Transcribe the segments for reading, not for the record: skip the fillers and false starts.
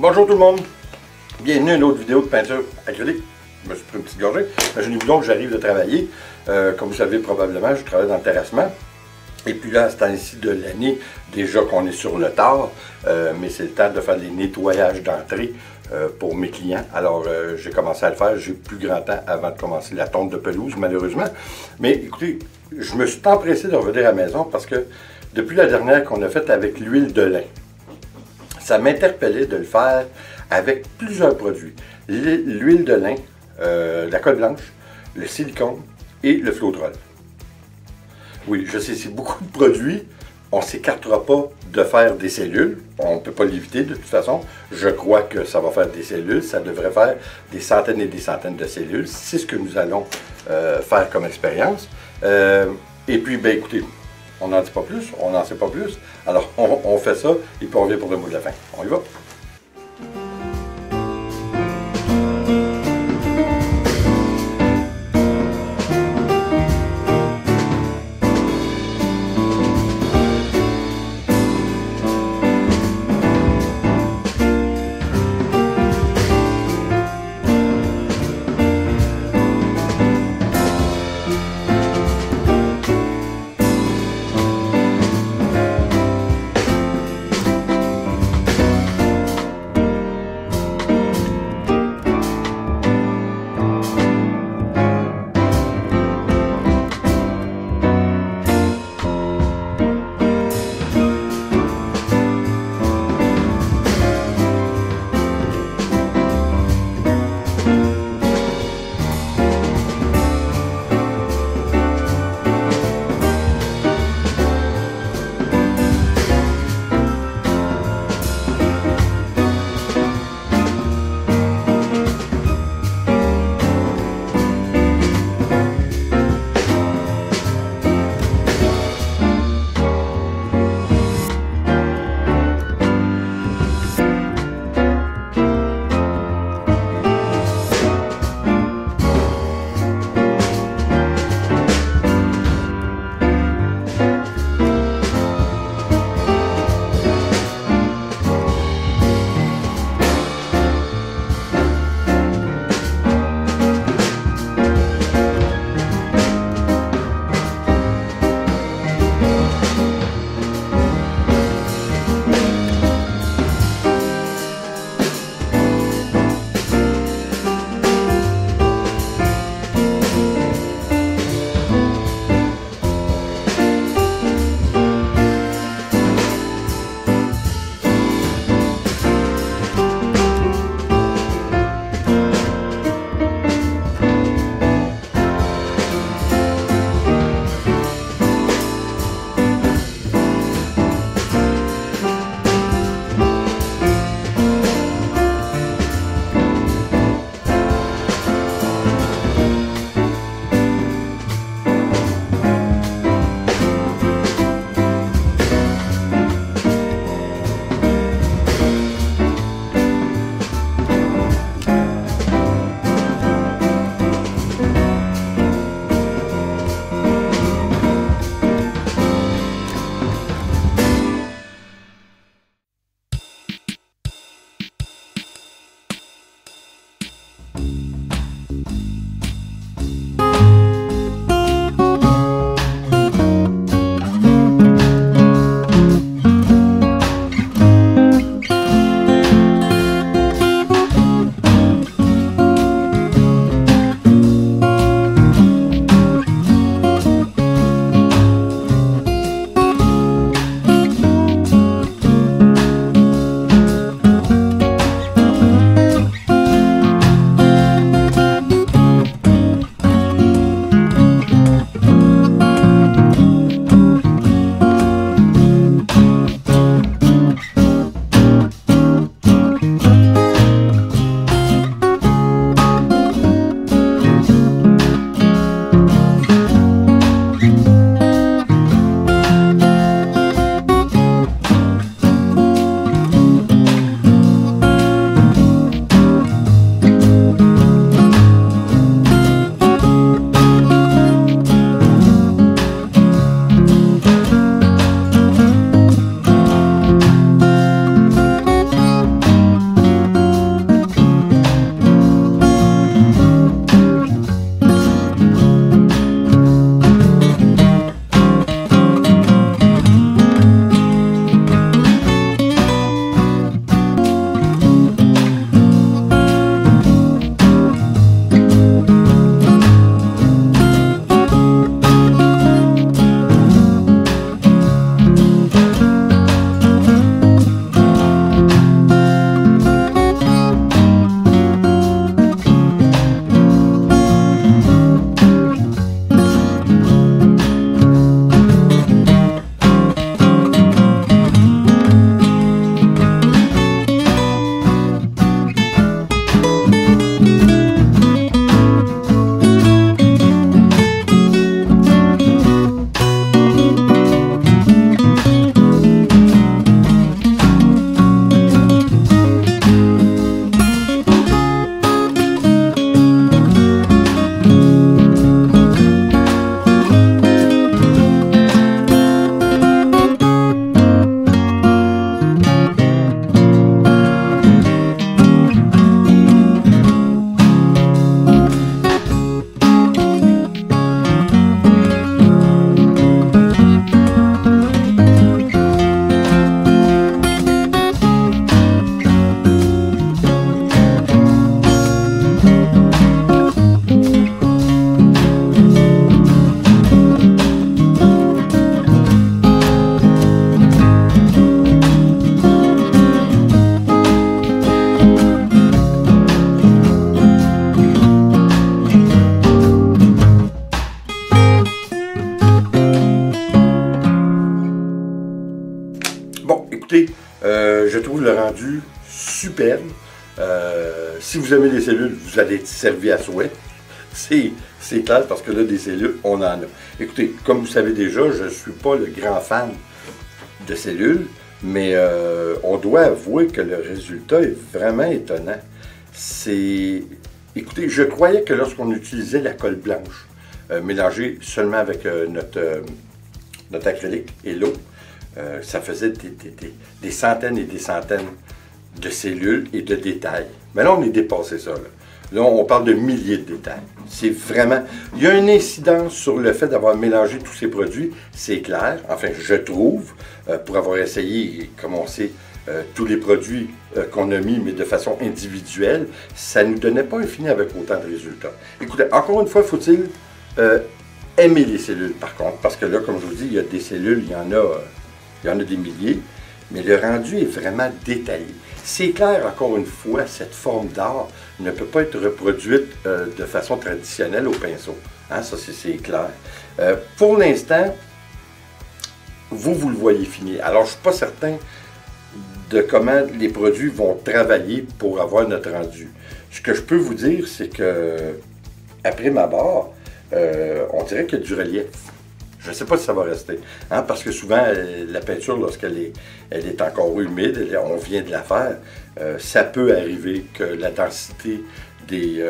Bonjour tout le monde, bienvenue à une autre vidéo de peinture acrylique. Je me suis pris une petite gorgée. Imaginez-vous donc que j'arrive de travailler. Comme vous savez probablement, je travaille dans le terrassement. Et puis là, à ce temps-ci de l'année, déjà qu'on est sur le tard, mais c'est le temps de faire des nettoyages d'entrée pour mes clients. Alors, j'ai commencé à le faire. J'ai plus grand temps avant de commencer la tonte de pelouse, malheureusement. Mais écoutez, je me suis empressé de revenir à la maison parce que depuis la dernière qu'on a faite avec l'huile de lin, ça m'interpellait de le faire avec plusieurs produits. L'huile de lin, la colle blanche, le silicone et le Floetrol. Oui, je sais, c'est beaucoup de produits. On ne s'écartera pas de faire des cellules. On ne peut pas l'éviter de toute façon. Je crois que ça va faire des cellules. Ça devrait faire des centaines et des centaines de cellules. C'est ce que nous allons faire comme expérience. Et puis, ben écoutez, on n'en dit pas plus, on n'en sait pas plus. Alors, on fait ça et puis on revient pour le mot de la fin. On y va? je trouve le rendu superbe. Si vous aimez les cellules, vous allez être servi à souhait. C'est clair parce que là, des cellules, on en a. Écoutez, comme vous savez déjà, je ne suis pas le grand fan de cellules, mais on doit avouer que le résultat est vraiment étonnant. Écoutez, je croyais que lorsqu'on utilisait la colle blanche, mélangée seulement avec notre acrylique et l'eau, ça faisait des centaines et des centaines de cellules et de détails. Mais là, on est dépassé ça. Là, on parle de milliers de détails. C'est vraiment... Il y a une incidence sur le fait d'avoir mélangé tous ces produits, c'est clair. Enfin, je trouve, pour avoir essayé, comme on sait, tous les produits qu'on a mis, mais de façon individuelle, ça ne nous donnait pas un fini avec autant de résultats. Écoutez, encore une fois, faut-il aimer les cellules, par contre, parce que là, comme je vous dis, il y a des cellules, il y en a des milliers, mais le rendu est vraiment détaillé. C'est clair, encore une fois, cette forme d'art ne peut pas être reproduite de façon traditionnelle au pinceau. Hein, ça, c'est clair. Pour l'instant, vous le voyez fini. Alors, je ne suis pas certain de comment les produits vont travailler pour avoir notre rendu. Ce que je peux vous dire, c'est que après ma barre, on dirait qu'il y a du relief. Je ne sais pas si ça va rester, hein, parce que souvent, la peinture, lorsqu'elle est encore humide, on vient de la faire, ça peut arriver que la densité des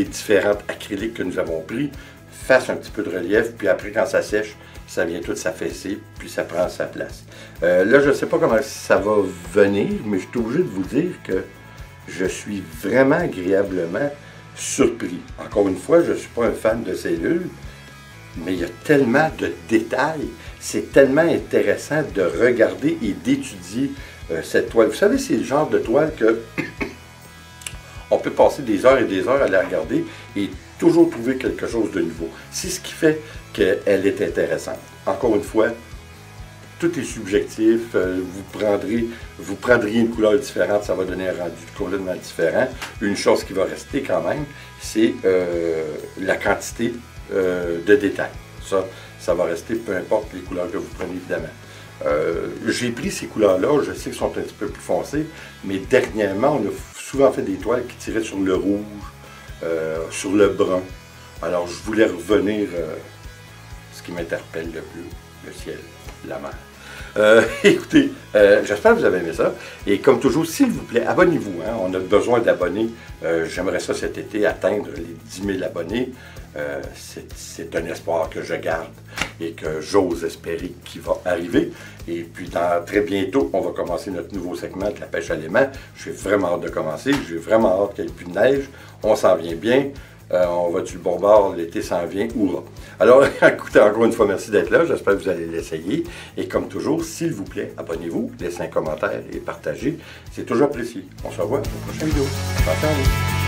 différentes acryliques que nous avons pris fasse un petit peu de relief, puis après, quand ça sèche, ça vient tout s'affaisser, puis ça prend sa place. Là, je ne sais pas comment ça va venir, mais je suis obligé de vous dire que je suis vraiment agréablement surpris. Encore une fois, je ne suis pas un fan de cellules, mais il y a tellement de détails, c'est tellement intéressant de regarder et d'étudier cette toile. Vous savez, c'est le genre de toile que on peut passer des heures et des heures à la regarder et toujours trouver quelque chose de nouveau. C'est ce qui fait qu'elle est intéressante. Encore une fois, tout est subjectif. Vous prendriez une couleur différente, ça va donner un rendu complètement différent. Une chose qui va rester quand même, c'est la quantité de détails. Ça va rester, peu importe les couleurs que vous prenez, évidemment. J'ai pris ces couleurs-là, je sais qu'elles sont un petit peu plus foncées, mais dernièrement, on a souvent fait des toiles qui tiraient sur le rouge, sur le brun. Alors, je voulais revenir, ce qui m'interpelle le plus, le ciel, la mer. Écoutez, j'espère que vous avez aimé ça. Et comme toujours, s'il vous plaît, abonnez-vous. Hein? On a besoin d'abonnés. J'aimerais ça cet été, atteindre les 10 000 abonnés. C'est un espoir que je garde et que j'ose espérer qu'il va arriver. Et puis, très bientôt, on va commencer notre nouveau segment de la pêche à l'aimant. J'ai vraiment hâte de commencer. J'ai vraiment hâte qu'il n'y ait plus de neige. On s'en vient bien. On va-tu le bon bord, l'été s'en vient, hurrah! Alors, écoutez, encore une fois, merci d'être là. J'espère que vous allez l'essayer. Et comme toujours, s'il vous plaît, abonnez-vous, laissez un commentaire et partagez. C'est toujours apprécié. On se revoit dans la prochaine vidéo. Attention à vous.